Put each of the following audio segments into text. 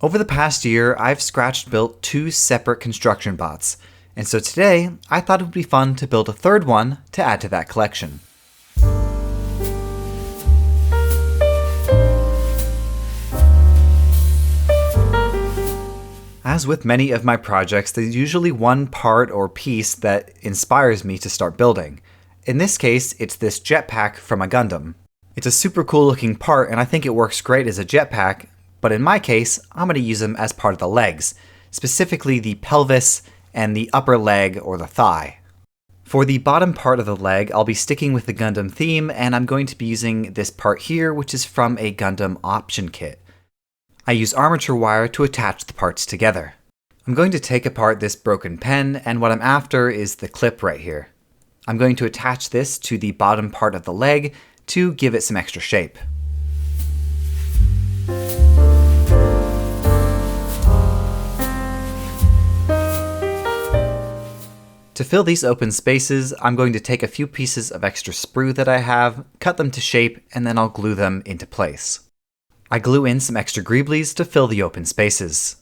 Over the past year, I've scratch built 2 separate construction bots, and so today I thought it would be fun to build a third one to add to that collection. As with many of my projects, there's usually one part or piece that inspires me to start building. In this case, it's this jetpack from a Gundam. It's a super cool looking part and I think it works great as a jetpack, but in my case, I'm going to use them as part of the legs, specifically the pelvis and the upper leg or the thigh. For the bottom part of the leg, I'll be sticking with the Gundam theme and I'm going to be using this part here, which is from a Gundam option kit. I use armature wire to attach the parts together. I'm going to take apart this broken pen, and what I'm after is the clip right here. I'm going to attach this to the bottom part of the leg to give it some extra shape. To fill these open spaces, I'm going to take a few pieces of extra sprue that I have, cut them to shape, and then I'll glue them into place. I glue in some extra greeblies to fill the open spaces.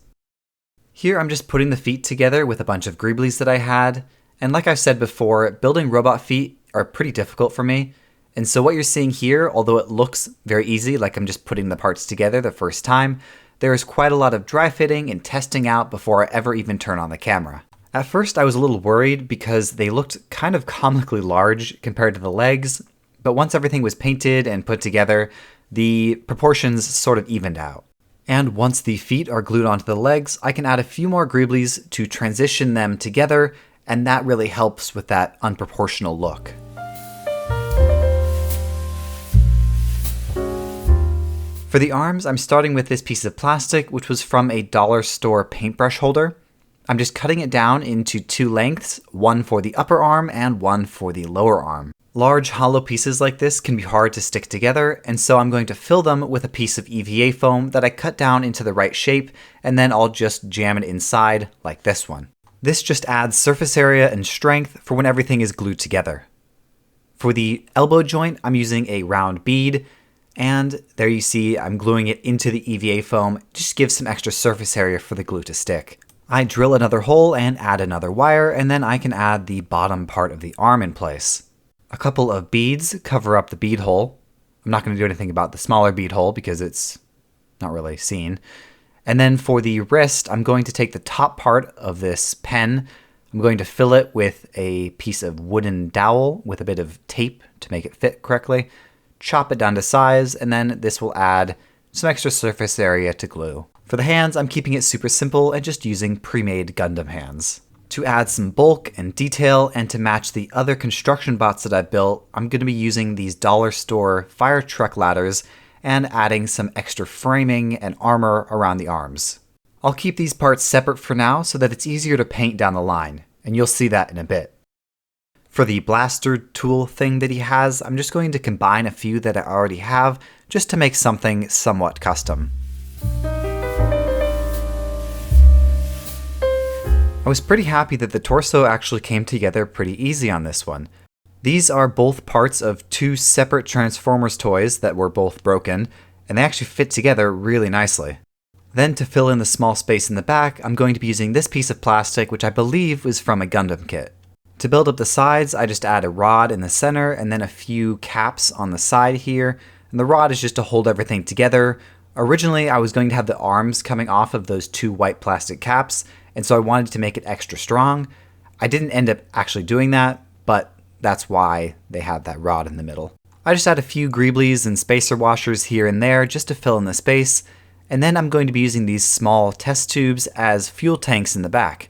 Here I'm just putting the feet together with a bunch of greeblies that I had, and like I've said before, building robot feet are pretty difficult for me, and so what you're seeing here, although it looks very easy, like I'm just putting the parts together the first time, there is quite a lot of dry fitting and testing out before I ever even turn on the camera. At first I was a little worried because they looked kind of comically large compared to the legs, but once everything was painted and put together, the proportions sort of evened out. And once the feet are glued onto the legs, I can add a few more greeblies to transition them together, and that really helps with that unproportional look. For the arms, I'm starting with this piece of plastic, which was from a dollar store paintbrush holder. I'm just cutting it down into 2 lengths, one for the upper arm and one for the lower arm. Large hollow pieces like this can be hard to stick together, and so I'm going to fill them with a piece of EVA foam that I cut down into the right shape, and then I'll just jam it inside like this one. This just adds surface area and strength for when everything is glued together. For the elbow joint, I'm using a round bead, and there you see I'm gluing it into the EVA foam, just gives some extra surface area for the glue to stick. I drill another hole and add another wire, and then I can add the bottom part of the arm in place. A couple of beads cover up the bead hole. I'm not going to do anything about the smaller bead hole because it's not really seen. And then for the wrist, I'm going to take the top part of this pen. I'm going to fill it with a piece of wooden dowel with a bit of tape to make it fit correctly. Chop it down to size, and then this will add some extra surface area to glue. For the hands, I'm keeping it super simple and just using pre-made Gundam hands. To add some bulk and detail and to match the other construction bots that I've built, I'm going to be using these dollar store fire truck ladders and adding some extra framing and armor around the arms. I'll keep these parts separate for now so that it's easier to paint down the line, and you'll see that in a bit. For the blaster tool thing that he has, I'm just going to combine a few that I already have just to make something somewhat custom. I was pretty happy that the torso actually came together pretty easy on this one. These are both parts of 2 separate Transformers toys that were both broken, and they actually fit together really nicely. Then to fill in the small space in the back, I'm going to be using this piece of plastic, which I believe was from a Gundam kit. To build up the sides, I just add a rod in the center and then a few caps on the side here, and the rod is just to hold everything together. Originally, I was going to have the arms coming off of those 2 white plastic caps, and so I wanted to make it extra strong. I didn't end up actually doing that, but that's why they had that rod in the middle. I just add a few greeblies and spacer washers here and there just to fill in the space, and then I'm going to be using these small test tubes as fuel tanks in the back.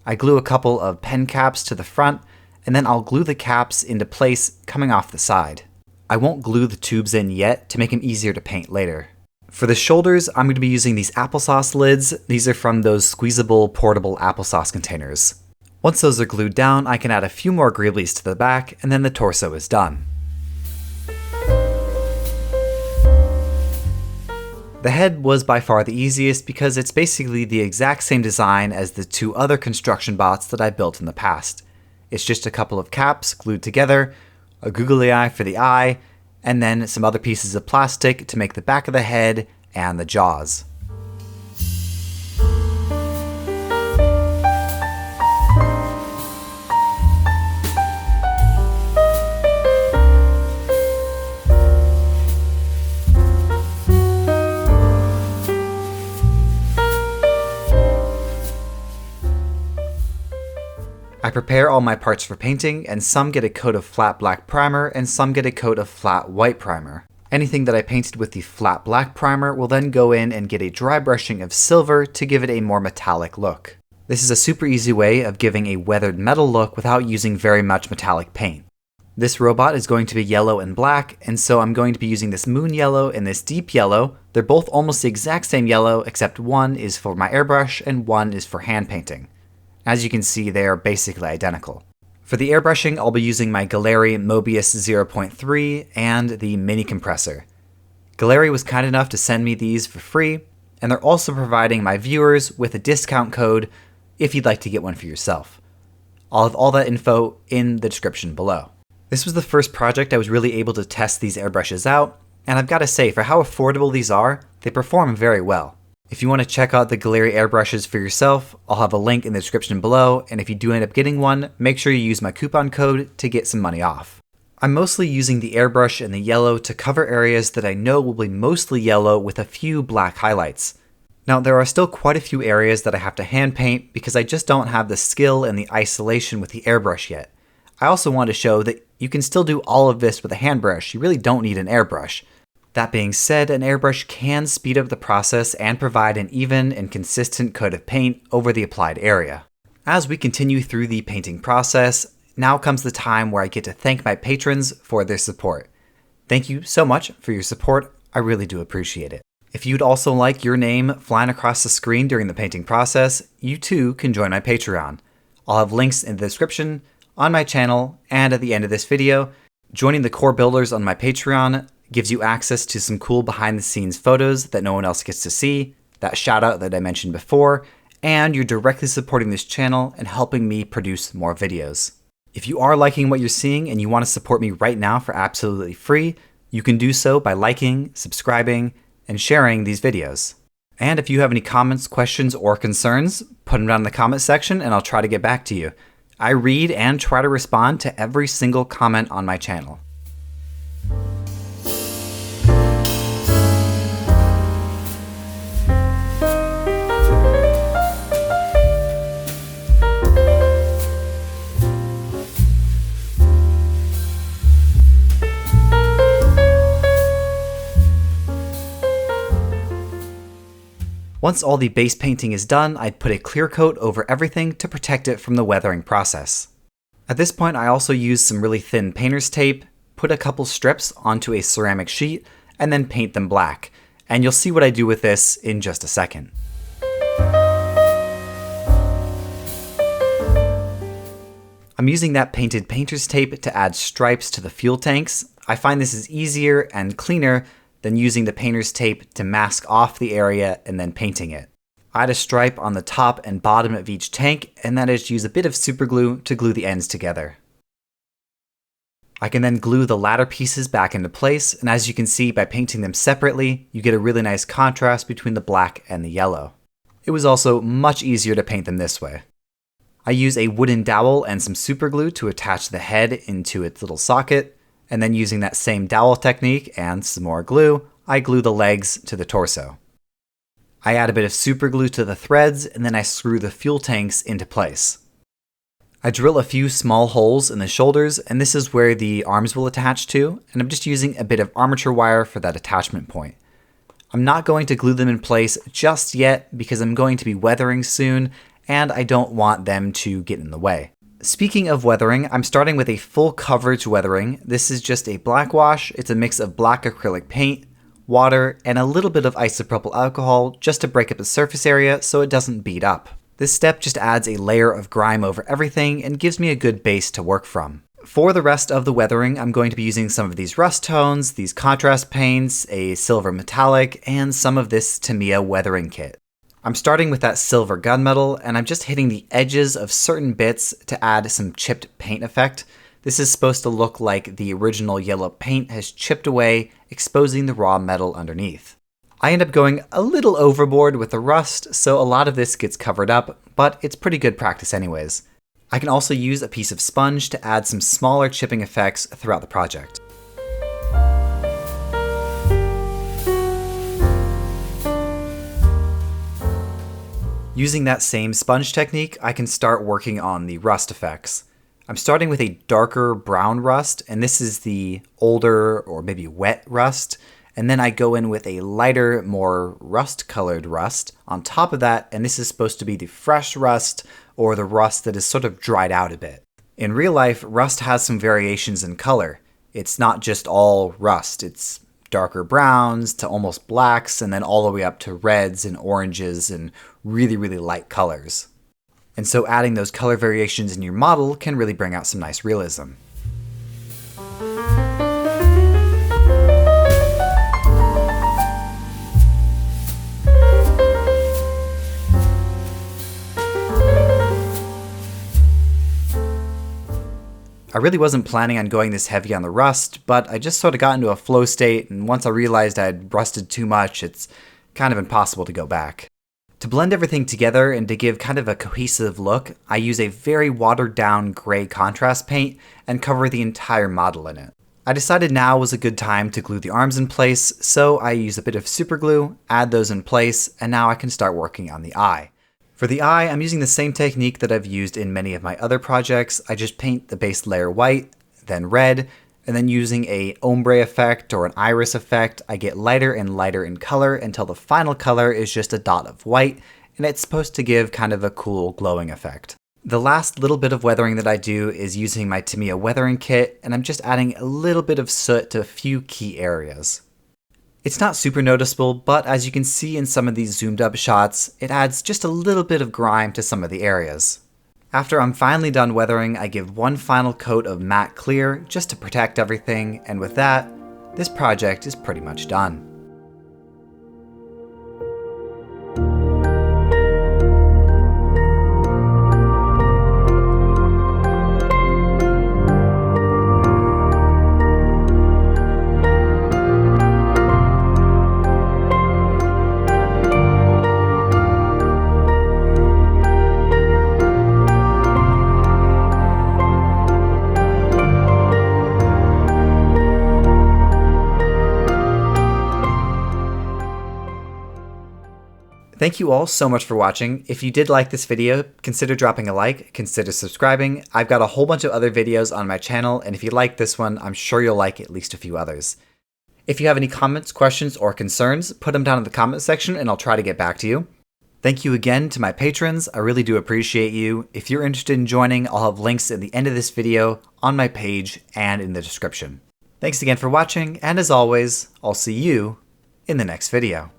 I glue a couple of pen caps to the front, and then I'll glue the caps into place coming off the side. I won't glue the tubes in yet to make them easier to paint later. For the shoulders, I'm going to be using these applesauce lids. These are from those squeezable portable applesauce containers. Once those are glued down, I can add a few more greeblies to the back, and then the torso is done. The head was by far the easiest because it's basically the exact same design as the 2 other construction bots that I built in the past. It's just a couple of caps glued together, a googly eye for the eye, and then some other pieces of plastic to make the back of the head and the jaws. I prepare all my parts for painting, and some get a coat of flat black primer and some get a coat of flat white primer. Anything that I painted with the flat black primer will then go in and get a dry brushing of silver to give it a more metallic look. This is a super easy way of giving a weathered metal look without using very much metallic paint. This robot is going to be yellow and black, and so I'm going to be using this moon yellow and this deep yellow. They're both almost the exact same yellow, except one is for my airbrush and one is for hand painting. As you can see, they are basically identical. For the airbrushing, I'll be using my Galeri Mobius 0.3 and the mini compressor. Galeri was kind enough to send me these for free, and they're also providing my viewers with a discount code if you'd like to get one for yourself. I'll have all that info in the description below. This was the first project I was really able to test these airbrushes out, and I've got to say, for how affordable these are, they perform very well. If you want to check out the Galeri airbrushes for yourself, I'll have a link in the description below, and if you do end up getting one, make sure you use my coupon code to get some money off. I'm mostly using the airbrush and the yellow to cover areas that I know will be mostly yellow with a few black highlights. Now, there are still quite a few areas that I have to hand paint because I just don't have the skill and the isolation with the airbrush yet. I also want to show that you can still do all of this with a hand brush. You really don't need an airbrush. That being said, an airbrush can speed up the process and provide an even and consistent coat of paint over the applied area. As we continue through the painting process, now comes the time where I get to thank my patrons for their support. Thank you so much for your support. I really do appreciate it. If you'd also like your name flying across the screen during the painting process, you too can join my Patreon. I'll have links in the description, on my channel, and at the end of this video. Joining the core builders on my Patreon gives you access to some cool behind-the-scenes photos that no one else gets to see, that shout-out that I mentioned before, and you're directly supporting this channel and helping me produce more videos. If you are liking what you're seeing and you want to support me right now for absolutely free, you can do so by liking, subscribing, and sharing these videos. And if you have any comments, questions, or concerns, put them down in the comment section and I'll try to get back to you. I read and try to respond to every single comment on my channel. Once all the base painting is done, I'd put a clear coat over everything to protect it from the weathering process. At this point, I also used some really thin painter's tape, put a couple strips onto a ceramic sheet, and then paint them black. And you'll see what I do with this in just a second. I'm using that painted painter's tape to add stripes to the fuel tanks. I find this is easier and cleaner than using the painter's tape to mask off the area and then painting it. I add a stripe on the top and bottom of each tank, and then I just use a bit of super glue to glue the ends together. I can then glue the latter pieces back into place, and as you can see by painting them separately, you get a really nice contrast between the black and the yellow. It was also much easier to paint them this way. I use a wooden dowel and some super glue to attach the head into its little socket, and then using that same dowel technique and some more glue, I glue the legs to the torso. I add a bit of super glue to the threads, and then I screw the fuel tanks into place. I drill a few small holes in the shoulders, and this is where the arms will attach to, and I'm just using a bit of armature wire for that attachment point. I'm not going to glue them in place just yet because I'm going to be weathering soon, and I don't want them to get in the way. Speaking of weathering, I'm starting with a full coverage weathering. This is just a black wash. It's a mix of black acrylic paint, water, and a little bit of isopropyl alcohol just to break up the surface area so it doesn't bead up. This step just adds a layer of grime over everything and gives me a good base to work from. For the rest of the weathering, I'm going to be using some of these rust tones, these contrast paints, a silver metallic, and some of this Tamiya weathering kit. I'm starting with that silver gunmetal, and I'm just hitting the edges of certain bits to add some chipped paint effect. This is supposed to look like the original yellow paint has chipped away, exposing the raw metal underneath. I end up going a little overboard with the rust, so a lot of this gets covered up, but it's pretty good practice anyways. I can also use a piece of sponge to add some smaller chipping effects throughout the project. Using that same sponge technique, I can start working on the rust effects. I'm starting with a darker brown rust, and this is the older or maybe wet rust. And then I go in with a lighter, more rust-colored rust on top of that, and this is supposed to be the fresh rust or the rust that is sort of dried out a bit. In real life, rust has some variations in color. It's not just all rust. It's darker browns to almost blacks, and then all the way up to reds and oranges and really, really light colors. And so adding those color variations in your model can really bring out some nice realism. I really wasn't planning on going this heavy on the rust, but I just sort of got into a flow state, and once I realized I'd rusted too much, it's kind of impossible to go back. To blend everything together and to give kind of a cohesive look, I use a very watered down gray contrast paint and cover the entire model in it. I decided now was a good time to glue the arms in place, so I use a bit of super glue, add those in place, and now I can start working on the eye. For the eye, I'm using the same technique that I've used in many of my other projects. I just paint the base layer white, then red, and then using a ombre effect or an iris effect, I get lighter and lighter in color until the final color is just a dot of white, and it's supposed to give kind of a cool glowing effect. The last little bit of weathering that I do is using my Tamiya weathering kit, and I'm just adding a little bit of soot to a few key areas. It's not super noticeable, but as you can see in some of these zoomed up shots, it adds just a little bit of grime to some of the areas. After I'm finally done weathering, I give one final coat of matte clear just to protect everything, and with that, this project is pretty much done. Thank you all so much for watching. If you did like this video, consider dropping a like, consider subscribing. I've got a whole bunch of other videos on my channel, and if you like this one, I'm sure you'll like at least a few others. If you have any comments, questions, or concerns, put them down in the comment section and I'll try to get back to you. Thank you again to my patrons. I really do appreciate you. If you're interested in joining, I'll have links at the end of this video, on my page, and in the description. Thanks again for watching, and as always, I'll see you in the next video.